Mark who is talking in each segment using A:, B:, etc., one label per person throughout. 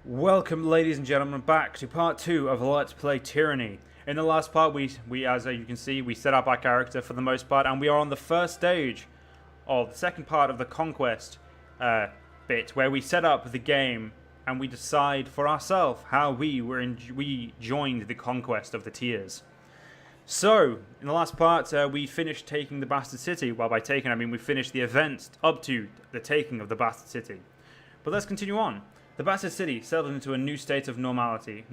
A: Welcome, ladies and gentlemen, back to part 2 of Let's Play Tyranny. In the last part, we as you can see, we set up our character for the most part, and we are on the first stage of the second part of the Conquest bit, where we set up the game and we decide for ourselves how we joined the conquest of the tiers. So, in the last part, we finished taking the Bastard City. Well, by taking, I mean we finished the events up to the taking of the Bastard City. But let's continue on. The Bastard City settled into a new state of normality,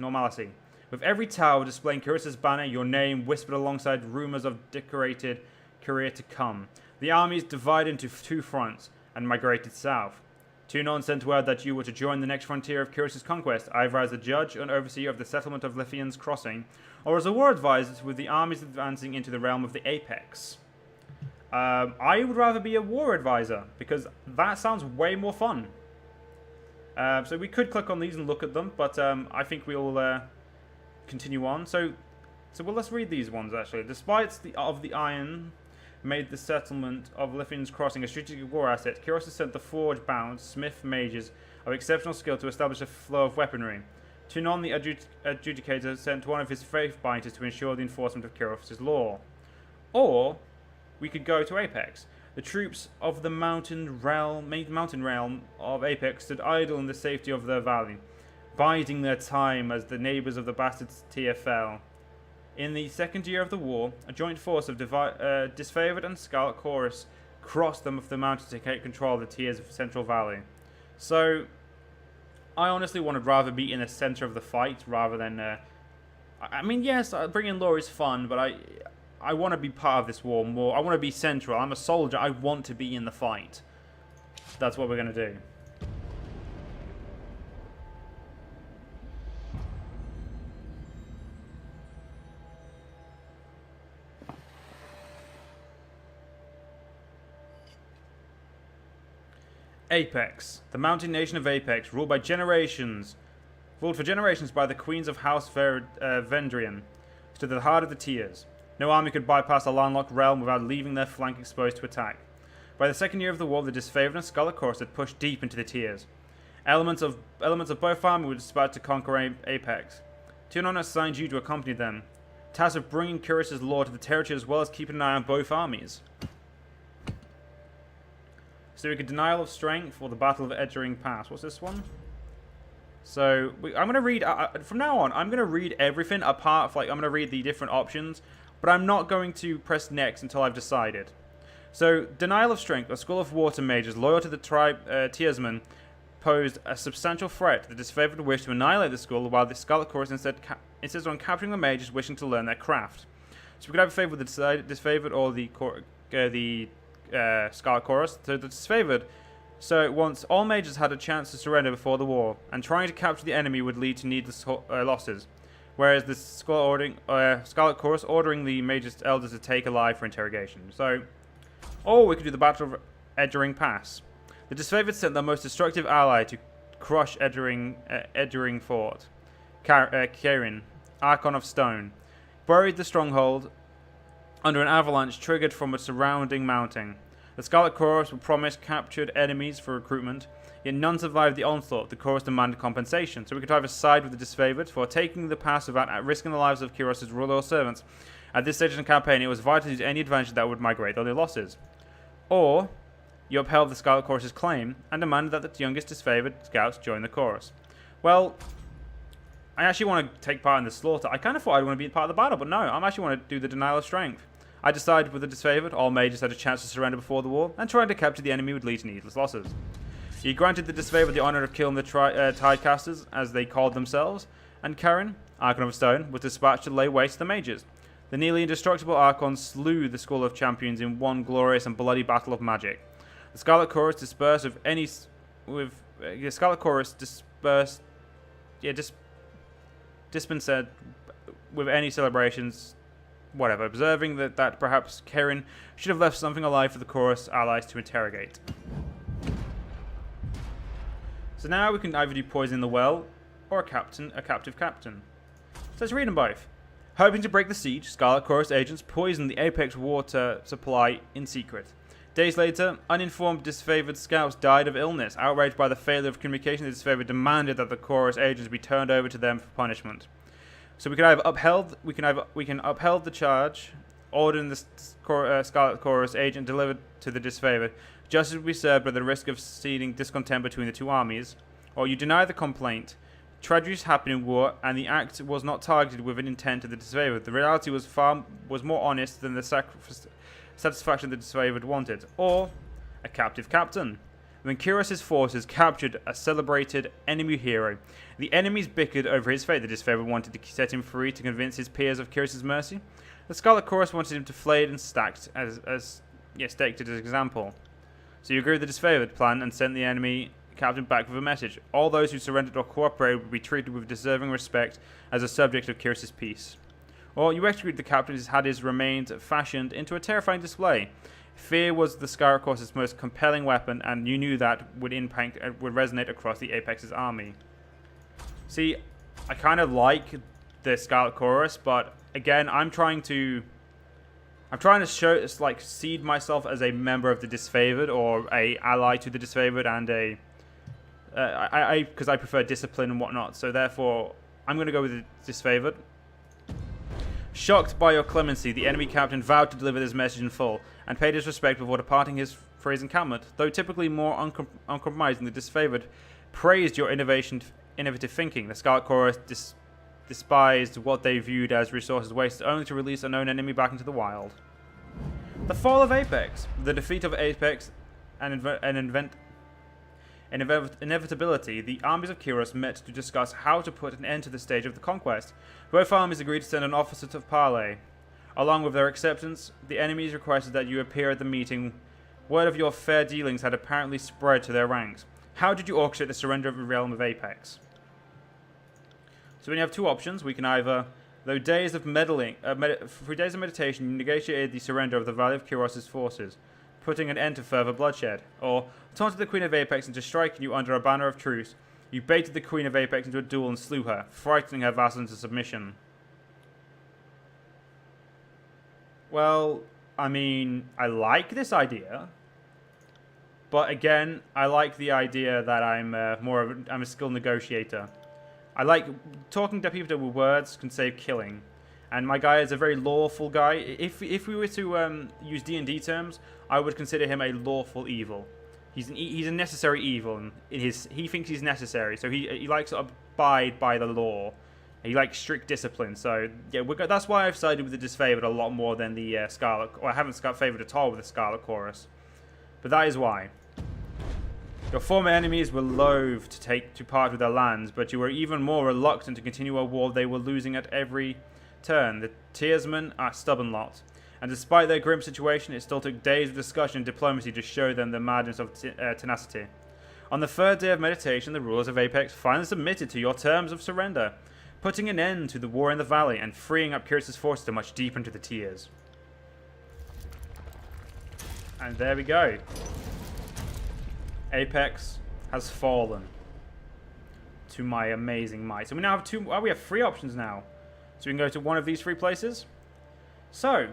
A: with every tower displaying Kyrisa's banner, your name whispered alongside rumors of decorated career to come. The armies divided into two fronts and migrated south. Tunon sent word that you were to join the next frontier of Kyrisa's conquest, either as a judge and overseer of the settlement of Lithian's Crossing, or as a war advisor with the armies advancing into the realm of the Apex. I would rather be a war advisor, because that sounds way more fun. So we could click on these and look at them, but I think we'll continue on. So let's read these ones actually. Despite the Iron made the settlement of Lithian's Crossing a strategic war asset, Kyros sent the Forge Bound Smith mages of exceptional skill to establish a flow of weaponry. Tunon, the Adjudicator, sent one of his faith binders to ensure the enforcement of Kyros' law. Or we could go to Apex. The troops of the mountain realm of Apex stood idle in the safety of their valley, biding their time as the neighbours of the Bastard tier fell. In the second year of the war, a joint force of Disfavored and Scarlet Chorus crossed them of the mountain to take control of the tiers of Central Valley. So, I honestly would rather be in the centre of the fight rather than... I mean, yes, bringing lore is fun, but I want to be part of this war more. I want to be central. I'm a soldier. I want to be in the fight. That's what we're going to do. Apex. The mountain nation of Apex, ruled for generations by the queens of House Vendrien, stood at the heart of the tiers. No army could bypass a landlocked realm without leaving their flank exposed to attack. By the second year of the war, the Disfavored and Scarlet Chorus had pushed deep into the tiers. Elements of both armies were dispatched to conquer Apex. Tunon assigned you to accompany them, tasked with bringing Kyrisa's law to the territory as well as keeping an eye on both armies. So we could Denial of Strength for the Battle of Edgering Pass. What's this one? So I'm going to read, from now on, I'm going to read everything apart from, I'm going to read the different options, but I'm not going to press next until I've decided. So, Denial of Strength, a school of water mages loyal to the tribe Tiersman, posed a substantial threat. The Disfavored wished to annihilate the school, while the Scarlet Chorus instead insisted on capturing the mages wishing to learn their craft. So we could have a favor with the Disfavored or the Scarlet Chorus. So the Disfavored, so once all mages had a chance to surrender before the war, and trying to capture the enemy would lead to needless losses. Whereas the Scarlet Chorus ordering the Mage's Elders to take alive for interrogation. So, or we could do the Battle of Edgering Pass. The Disfavored sent their most destructive ally to crush Edgering Fort. Kieran, Archon of Stone, buried the stronghold under an avalanche triggered from a surrounding mountain. The Scarlet Chorus were promised captured enemies for recruitment, yet none survived the onslaught. The chorus demanded compensation, so we could either side with the Disfavored for taking the pass without risking the lives of Kyros' royal servants. At this stage in the campaign, it was vital to use any advantage that would migrate all their losses. Or, you upheld the Scarlet Chorus' claim and demanded that the youngest Disfavored scouts join the chorus. Well, I actually want to take part in the slaughter. I kind of thought I'd want to be part of the battle, but no, I actually want to do the Denial of Strength. I decided with the Disfavored, all mages had a chance to surrender before the war, and trying to capture the enemy would lead to needless losses. He granted the Disfavored the honour of killing the Tidecasters, as they called themselves, and Karen, Archon of Stone, was dispatched to lay waste to the mages. The nearly indestructible Archon slew the School of Champions in one glorious and bloody battle of magic. The Scarlet Chorus dispersed with any... the Scarlet Chorus dispersed... dispensed with any celebrations... Whatever, observing that perhaps Karen should have left something alive for the chorus allies to interrogate. So now we can either do Poison in the Well, or a captive captain. So let's read them both. Hoping to break the siege, Scarlet Chorus agents poisoned the Apex water supply in secret. Days later, uninformed disfavored scouts died of illness. Outraged by the failure of communication, the disfavored demanded that the chorus agents be turned over to them for punishment. So we can either upheld the charge, ordering the Scarlet Chorus agent delivered to the disfavored. Justice will be served by the risk of seeding discontent between the two armies, or you deny the complaint. Tragedies happen in war, and the act was not targeted with an intent to the disfavored. The reality was more honest than the satisfaction the disfavored wanted, or a captive captain. When Kyros's forces captured a celebrated enemy hero, the enemies bickered over his fate. The disfavored wanted to set him free to convince his peers of Kyros's mercy. The Scarlet Chorus wanted him to flayed and staked staked as an example. So you agree with the disfavored plan and sent the enemy captain back with a message. All those who surrendered or cooperated would be treated with deserving respect as a subject of Kyros's peace. Or you executed the captain who had his remains fashioned into a terrifying display. Fear was the Scarlet Chorus's most compelling weapon, and you knew that would resonate across the Apex's army. See, I kind of like the Scarlet Chorus, but again, I'm trying to show, seed myself as a member of the disfavored or a ally to the disfavored, and because I prefer discipline and whatnot. So therefore, I'm going to go with the disfavored. Shocked by your clemency, the enemy captain vowed to deliver this message in full, and paid his respect before departing for his encampment. Though typically more uncompromising, the disfavored praised your innovative thinking. The Scarlet Chorus despised what they viewed as resources wasted only to release a known enemy back into the wild. The fall of Apex. The defeat of Apex and inevitability, the armies of Kyros met to discuss how to put an end to the stage of the conquest. Both armies agreed to send an officer to parley. Along with their acceptance, the enemies requested that you appear at the meeting. Word of your fair dealings had apparently spread to their ranks. How did you orchestrate the surrender of the realm of Apex? So we have two options. We can either, through days of meditation, you negotiated the surrender of the Valley of Kyros's forces, putting an end to further bloodshed. Or, taunted the Queen of Apex into striking you under a banner of truce, you baited the Queen of Apex into a duel and slew her, frightening her vassals into submission. Well, I mean, I like this idea. But again, I like the idea that I'm a skilled negotiator. I like talking to people with words can save killing. And my guy is a very lawful guy. If we were to use D&D terms, I would consider him a lawful evil. He's a necessary evil, and he thinks he's necessary. So he likes to abide by the law. He likes strict discipline. So yeah, that's why I've sided with the disfavored a lot more than the Scarlet. Or I haven't favored at all with the Scarlet Chorus. But that is why. Your former enemies were loath to part with their lands, but you were even more reluctant to continue a war they were losing at every turn. The Tearsmen are a stubborn lot, and despite their grim situation, it still took days of discussion and diplomacy to show them the madness of tenacity. On the third day of meditation, the rulers of Apex finally submitted to your terms of surrender, putting an end to the war in the valley and freeing up Kyros's forces to march deep into the Tears. And there we go. Apex has fallen to my amazing might. So we now have we have three options now. So we can go to one of these three places. So,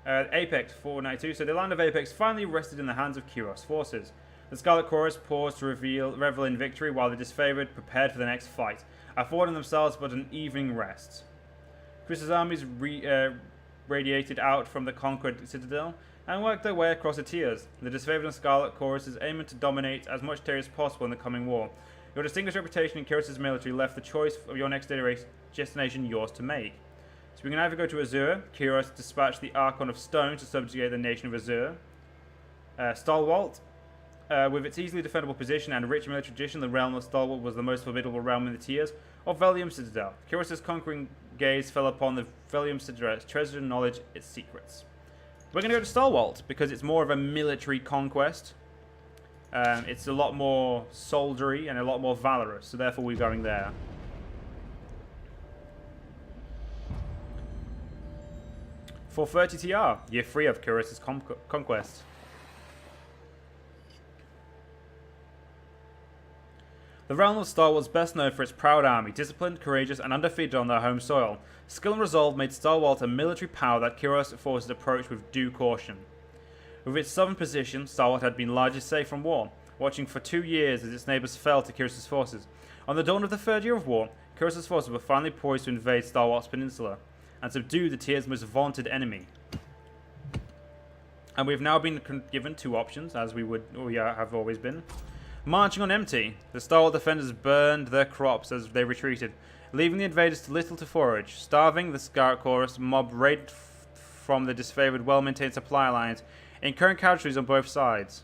A: Apex 492. So the land of Apex finally rested in the hands of Kyros forces. The Scarlet Chorus paused to revel in victory while the disfavored prepared for the next fight, affording themselves but an evening rest. Kyros' armies radiated out from the conquered citadel and worked their way across the tiers. The disfavored and Scarlet Chorus is aiming to dominate as much territory as possible in the coming war. Your distinguished reputation in Kyros's military left the choice of your next destination yours to make. So we can either go to Azure. Kyros dispatched the Archon of Stone to subjugate the nation of Azure. Stalwart. With its easily defendable position and rich military tradition, the realm of Stalwart was the most formidable realm in the tiers of Velium Citadel. Kyros's conquering gaze fell upon the Velium Citadel's treasure and knowledge, its secrets. We're going to go to Stalwart because it's more of a military conquest. It's a lot more soldiery and a lot more valorous, so therefore we're going there. For 30 TR, year 3 of Kyros's Conquest. The realm of Star was best known for its proud army, disciplined, courageous, and undefeated on their home soil. Skill and resolve made Stalwart a military power that Kyros forces approached with due caution. With its southern position, Starwater had been largely safe from war, watching for 2 years as its neighbours fell to Kyros's forces. On the dawn of the third year of war, Kyros's forces were finally poised to invade Starwater's peninsula and subdue the tier's most vaunted enemy. And we've now been given 2 options, as we have always been. Marching on empty, the Starwater defenders burned their crops as they retreated, leaving the invaders to little to forage. Starving, the Scarlet Chorus mob raided from the disfavored, well-maintained supply lines, incurring casualties on both sides.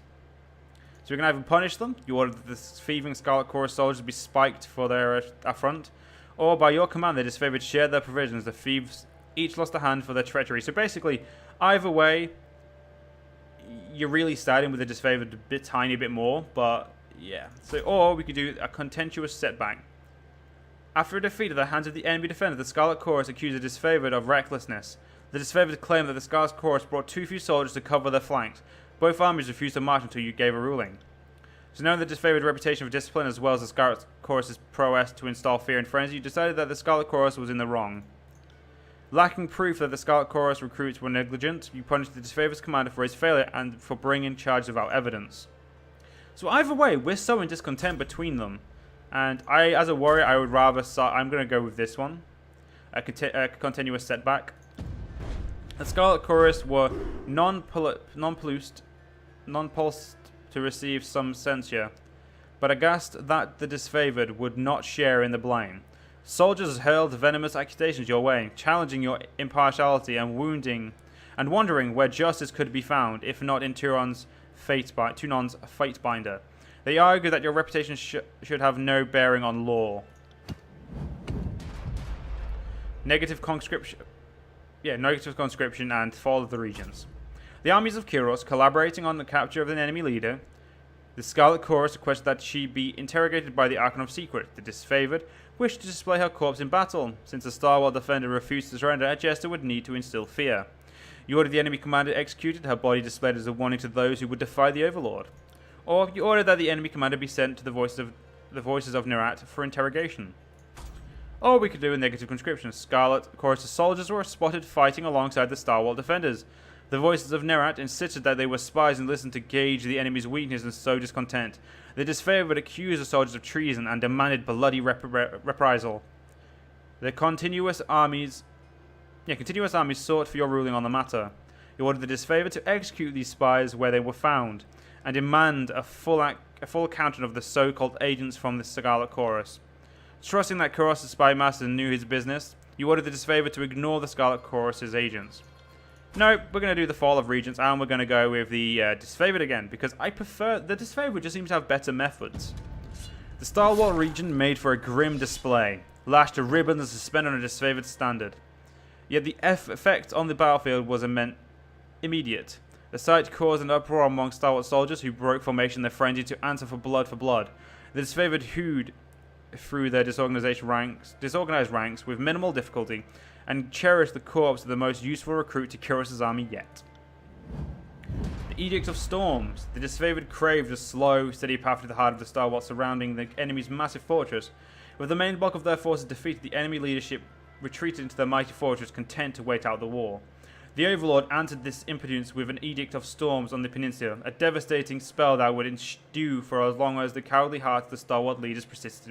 A: So we can either punish them, you order the thieving Scarlet Chorus soldiers to be spiked for their affront, or by your command the disfavored shared their provisions. The thieves each lost a hand for their treachery. So basically, either way, you're really siding with the disfavored a tiny bit more, but yeah. So, or we could do a contentious setback. After a defeat at the hands of the enemy defender, the Scarlet Chorus accused the disfavored of recklessness. The disfavored claimed that the Scarlet Chorus brought too few soldiers to cover their flanks. Both armies refused to march until you gave a ruling. So knowing the disfavored reputation for discipline as well as the Scarlet Chorus's prowess to install fear and frenzy, you decided that the Scarlet Chorus was in the wrong. Lacking proof that the Scarlet Chorus recruits were negligent, you punished the disfavored's commander for his failure and for bringing charges without evidence. So either way, we're sowing discontent between them. And I, as a warrior, I would rather... I'm going to go with this one. A continuous setback. The Scarlet Chorus were non-pulsed to receive some censure, but aghast that the disfavored would not share in the blame. Soldiers hurled venomous accusations your way, challenging your impartiality and wondering where justice could be found, if not in Tunon's fate binder. They argue that your reputation should have no bearing on law. Negative conscription and fall of the regions. The armies of Kyros, collaborating on the capture of an enemy leader, the Scarlet Chorus requested that she be interrogated by the Archon of Secret. The disfavored wished to display her corpse in battle. Since the Starwater defender refused to surrender, a jester would need to instill fear. You ordered the enemy commander executed, her body displayed as a warning to those who would defy the Overlord. Or you ordered that the enemy commander be sent to the voices of Nerat for interrogation. Or we could do a negative conscription. Scarlet Chorus's soldiers were spotted fighting alongside the Starwater defenders. The voices of Nerat insisted that they were spies and listened to gauge the enemy's weakness and sow discontent. The disfavored accused the soldiers of treason and demanded bloody reprisal. The continuous armies sought for your ruling on the matter. You ordered the disfavored to execute these spies where they were found, and demand a full accounting of the so-called agents from the Scarlet Chorus. Trusting that Kyros' spy master knew his business, you ordered the disfavored to ignore the Scarlet Chorus' agents. No, we're going to do the fall of regions, and we're going to go with the disfavored again, because I prefer... The disfavored just seems to have better methods. The Starwater region made for a grim display, lashed to ribbons and suspended on a disfavored standard. Yet the effect on the battlefield was immediate. The sight caused an uproar among Starwater soldiers who broke formation in their frenzy to answer for blood. The disfavored hewed through their disorganized ranks with minimal difficulty, and cherished the corpse of the most useful recruit to Kyros' army yet. The Edict of Storms. The disfavored craved a slow, steady path to the heart of the Starwater surrounding the enemy's massive fortress. With the main bulk of their forces defeated, the enemy leadership retreated into their mighty fortress, content to wait out the war. The Overlord answered this impotence with an Edict of Storms on the peninsula, a devastating spell that would ensue for as long as the cowardly hearts of the Starwater leaders persisted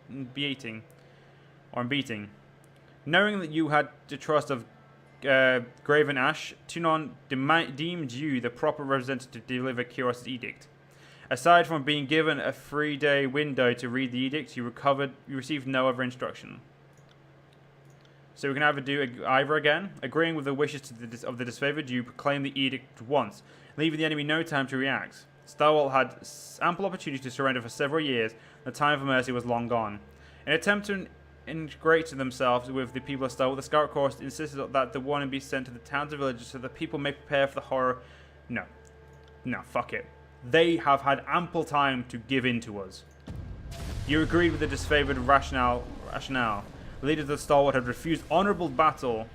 A: in beating. Knowing that you had the trust of Graven Ash, Tunon deemed you the proper representative to deliver Kyros' edict. Aside from being given a 3-day window to read the edict, you received no other instruction. So we can either do either again. Agreeing with the wishes of the disfavored, you proclaim the edict once, leaving the enemy no time to react. Starwater had ample opportunity to surrender for several years, and the time for mercy was long gone. In an attempt to integrate themselves with the people of Starwater, the Scarlet Chorus insisted that the warning be sent to the towns and villages so that people may prepare for the horror. No, fuck it. They have had ample time to give in to us. You agreed with the disfavored rationale. The leaders of the Starwater had refused honourable battle,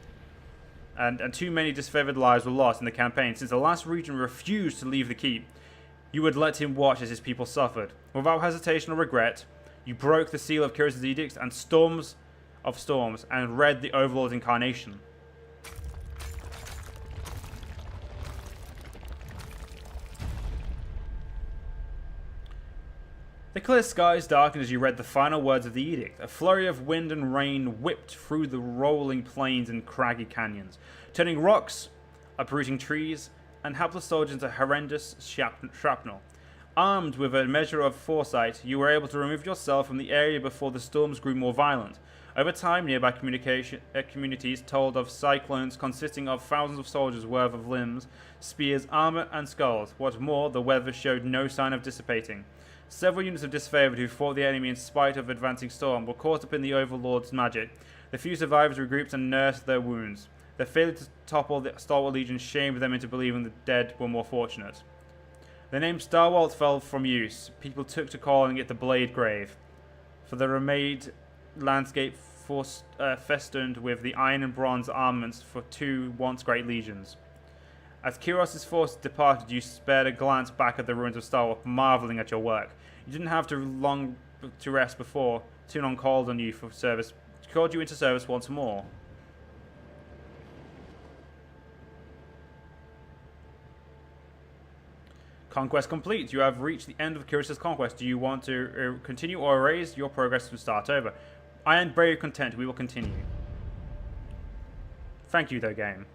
A: and too many disfavored lives were lost in the campaign. Since the last region refused to leave the keep, you would let him watch as his people suffered. Without hesitation or regret, you broke the seal of Kyros' edicts and storms of storms, and read the Overlord's incarnation. The clear skies darkened as you read the final words of the edict. A flurry of wind and rain whipped through the rolling plains and craggy canyons, turning rocks, uprooting trees, and helpless soldiers into horrendous shrapnel. Armed with a measure of foresight, you were able to remove yourself from the area before the storms grew more violent. Over time, nearby communities told of cyclones consisting of thousands of soldiers' worth of limbs, spears, armor, and skulls. What's more, the weather showed no sign of dissipating. Several units of disfavored who fought the enemy in spite of advancing storm were caught up in the Overlord's magic. The few survivors regrouped and nursed their wounds. Their failure to topple the Stalwart Legion shamed them into believing the dead were more fortunate. The name Stalwart fell from use. People took to calling it the Blade Grave, for the remade landscape festooned with the iron and bronze armaments for two once great legions. As Kyros' forces departed, you spared a glance back at the ruins of Stalwart, marveling at your work. You didn't have to long to rest before Tunon called on you for service, called you into service once more. Conquest complete. You have reached the end of Kyros' conquest. Do you want to continue or erase your progress to start over? I am very content. We will continue. Thank you, though, game.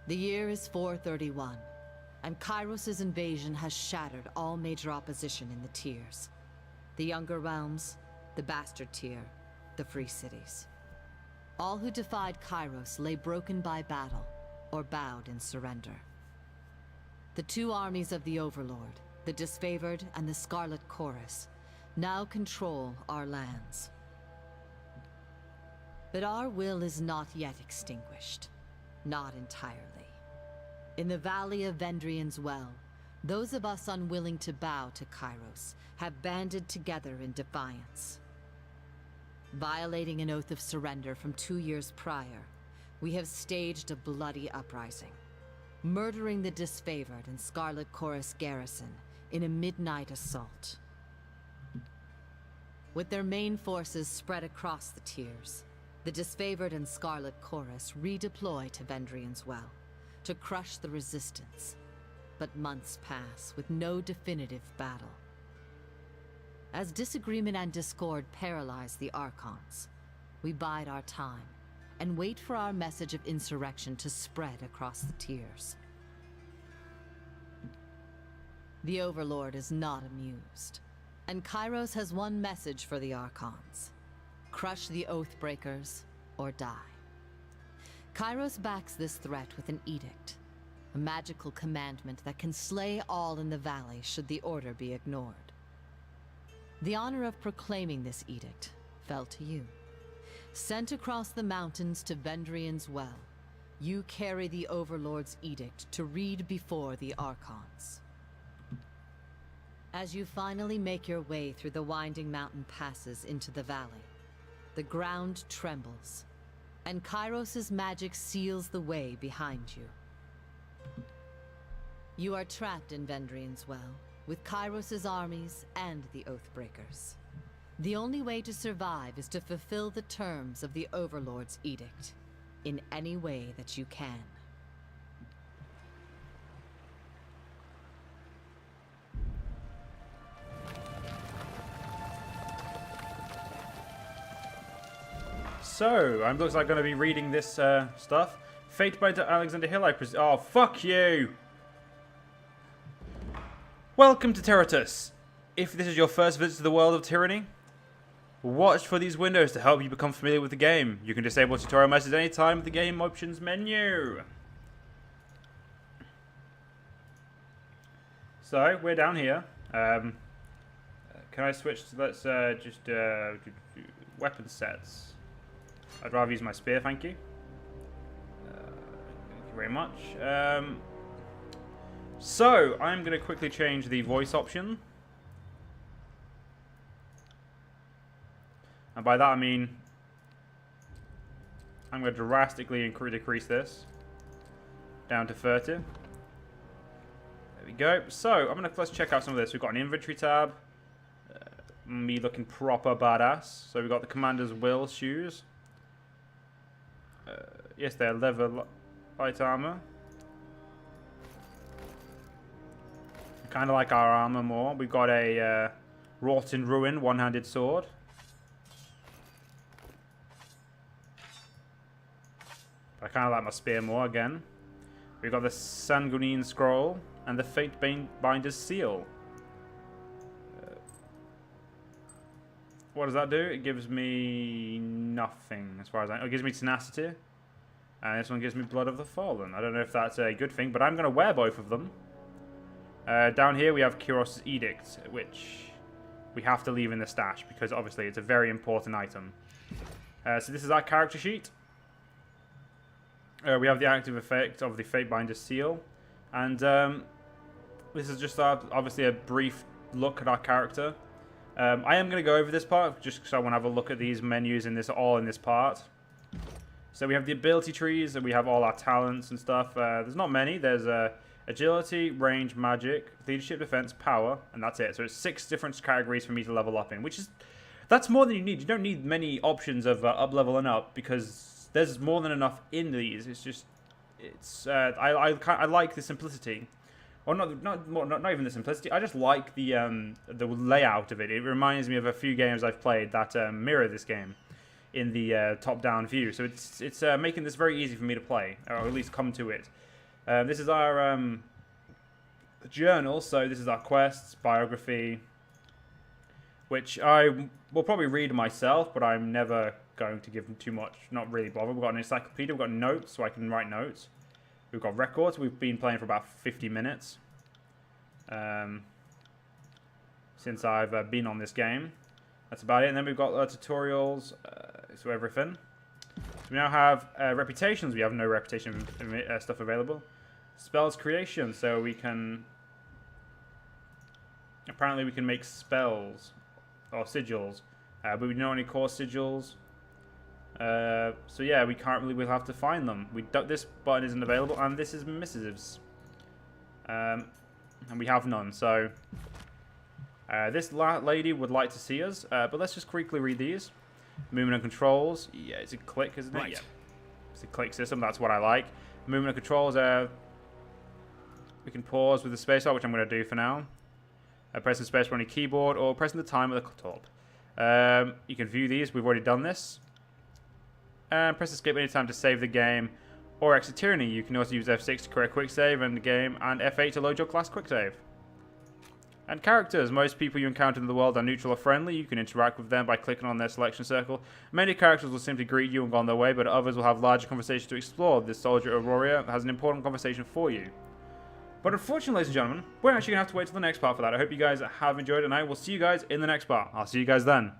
B: The year is 431, and Kairos' invasion has shattered all major opposition in the tiers. The Younger Realms, the Bastard Tier, the Free Cities. All who defied Kairos lay broken by battle, or bowed in surrender. The two armies of the Overlord, the Disfavored and the Scarlet Chorus, now control our lands. But our will is not yet extinguished. Not entirely. In the valley of Vendrien's well, those of us unwilling to bow to Kairos have banded together in defiance. Violating an oath of surrender from 2 years prior, we have staged a bloody uprising, murdering the Disfavored and Scarlet Chorus garrison in a midnight assault. With their main forces spread across the tiers, the Disfavored and Scarlet Chorus redeploy to Vendrien's well, to crush the resistance. But months pass with no definitive battle. As disagreement and discord paralyze the Archons, we bide our time and wait for our message of insurrection to spread across the tiers. The Overlord is not amused, and Kairos has one message for the Archons. Crush the Oathbreakers, or die. Kairos backs this threat with an edict, a magical commandment that can slay all in the valley should the order be ignored. The honor of proclaiming this edict fell to you. Sent across the mountains to Vendrien's well, you carry the Overlord's edict to read before the Archons. As you finally make your way through the winding mountain passes into the valley, the ground trembles, and Kairos' magic seals the way behind you. You are trapped in Vendrien's well, with Kairos' armies and the Oathbreakers. The only way to survive is to fulfill the terms of the Overlord's edict, in any way that you can.
A: So, looks like I'm going to be reading this stuff. Fate by Alexander Hill, I presume. Oh, fuck you! Welcome to Terratus. If this is your first visit to the world of Tyranny, watch for these windows to help you become familiar with the game. You can disable tutorial messages anytime with the game options menu. So, we're down here. Can I switch to, let's just weapon sets. I'd rather use my spear, thank you. Thank you very much. So, I'm going to quickly change the voice option. And by that I mean I'm going to drastically decrease this down to 30. There we go. So let's check out some of this. We've got an inventory tab. Me looking proper badass. So we've got the Commander's Will shoes. Yes, they're leather light armor. Kind of like our armor more. We've got a wrought in ruin one-handed sword. I kind of like my spear more again. We've got the Sanguinine Scroll and the Fate Binder's Seal. What does that do? It gives me nothing as far as I know. It gives me tenacity. And this one gives me Blood of the Fallen. I don't know if that's a good thing, but I'm going to wear both of them. Down here we have Kyros' Edict, which we have to leave in the stash because obviously it's a very important item. So this is our character sheet. We have the active effect of the Fatebinder's Seal. And this is just obviously a brief look at our character. I am going to go over this part just because I want to have a look at these menus in this part. So we have the ability trees and we have all our talents and stuff. There's not many. There's agility, range, magic, leadership, defense, power, and that's it. So it's 6 different categories for me to level up in, that's more than you need. You don't need many options of up leveling up because there's more than enough in these. I like the simplicity. Or not even the simplicity. I just like the layout of it. It reminds me of a few games I've played that mirror this game in the top-down view. So it's making this very easy for me to play, or at least come to it. This is our journal. So this is our quests, biography, which I will probably read myself, but I'm never going to give them too much. Not really bothered. We've got an encyclopedia. We've got notes, so I can write notes. We've got records. We've been playing for about 50 minutes since I've been on this game. That's about it. And then we've got tutorials, so everything. So we now have reputations. We have no reputation stuff available. Spells creation. So we can... Apparently we can make spells or sigils. But we don't know any core sigils. So yeah, we can't really. We'll have to find them. This button isn't available, and this is missives, and we have none. So this lady would like to see us, but let's just quickly read these. Movement and controls. Yeah, it's a click, isn't it?
C: Right.
A: Yeah, it's a click system. That's what I like. Movement and controls. We can pause with the spacebar, which I'm going to do for now. Pressing spacebar on your keyboard, or pressing the time at the top. You can view these. We've already done this. And press escape anytime to save the game or exit Tyranny. You can also use F6 to create a quick save in the game and F8 to load your class quick save. And characters. Most people you encounter in the world are neutral or friendly. You can interact with them by clicking on their selection circle. Many characters will simply greet you and go on their way, but others will have larger conversations to explore. This soldier Aurora has an important conversation for you. But unfortunately, ladies and gentlemen, we're actually going to have to wait till the next part for that. I hope you guys have enjoyed, and I will see you guys in the next part. I'll see you guys then.